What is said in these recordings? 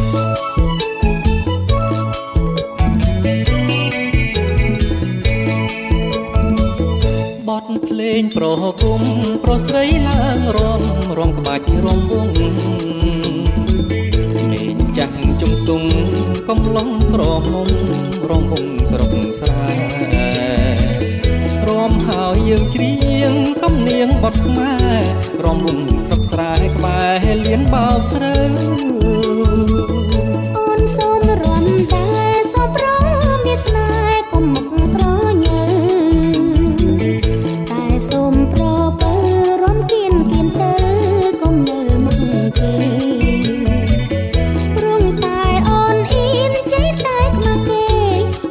បទភ្លេងប្រគំប្រស្រីឡើងរំក្បាច់រំវងមេឃចាស់ជុំទុំកំឡុងក្រមុំរំវងស្រុកស្រែរំហើយយើងច្រៀងសំនៀងបទខ្មែររំវងស្រុកស្រែក្បែរលៀនបោកស្រូវអូនសូមរំតែសូមប្រមានស្នេហ៍កុំមុខក្រញើតែសូមប្រពើរំគៀនទៅកុំនៅមុខគេព្រោះតែអូនអ៊ីនใจតែខ្មាស់គេ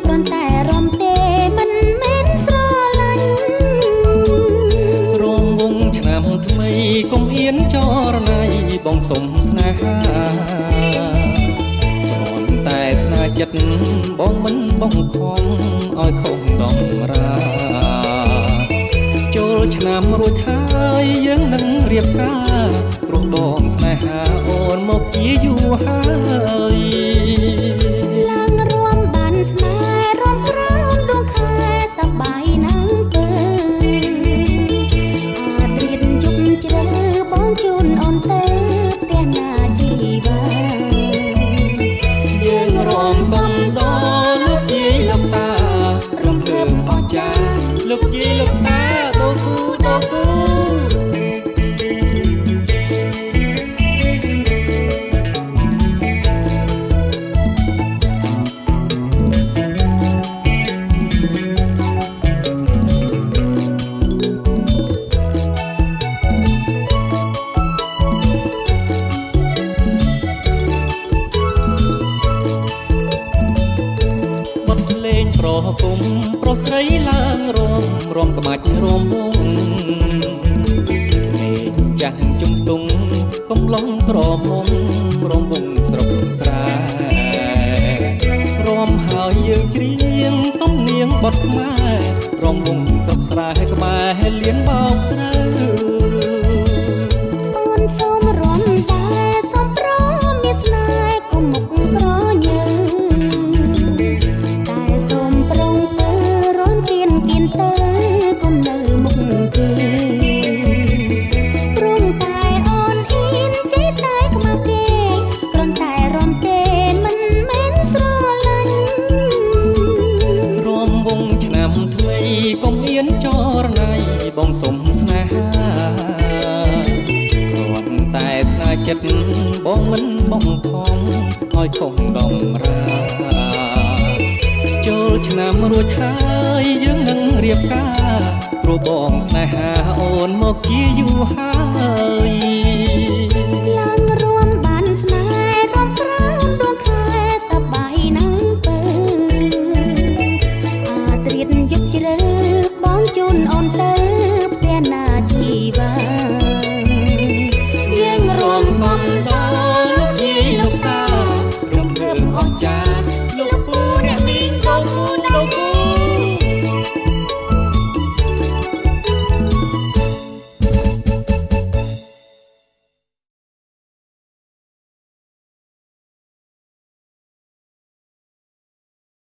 គ្រាន់តែរំទេមិនមែនស្រឡាញ់រំវងឆ្នាំថ្មីកុំអៀនចរណៃបងសុំស្នេហាតែស្នេហ៍ចិត្តបងមិនបងខំឲ្យខំដំរាចូលឆ្នាំរួចហើយយើងនឹងរៀបការព្រោះបងស្នេហាអូនមកជាយូរហើយឡើងរួមបានស្នេហ៍រំប្រាំដួងខែសប្បាយណាស់ទៅអាត្រៀតជប់ជ្រៅបងជូនអូនទៅផ្ទះណាជីវ៉ាយើងរំកំដរលោកយាយលោកតារំភើបអស្ចារ្យលោកយាយលោកតាបងគូបងគូប្រគុំប្រស្រីឡើងរំក្បាច់រំវងមេឃចាស់ជុំទុំកំឡុងក្រមុំរំវងស្រុកស្រែរំហើយយើងច្រៀងសំនៀងបទខ្មែររំវងស្រុកស្រែក្បែរលៀនបោកស្រូវអូនសូមរំតែសូមប្រមានស្នេហ៍កុំមុខក្រញើតែសូមប្រងទៅរំគៀនទៅកុំនៅមុខគេព្រោះតែអូនអ៊ីនใจតែខ្មាស់គេគ្រាន់តែរំទេមិនមែនស្រឡាញ់រំវងឆ្នាំថ្មីកុំអៀនចរណៃបងសុំស្នេហាគ្រាន់តែស្នេហ៍ចិត្តបងមិនបងខំឲ្យខំដំរាចូលឆ្នាំរួចហើយយើងនឹងរៀបការព្រោះបងស្នេហាអូនមកជាយូរហើយ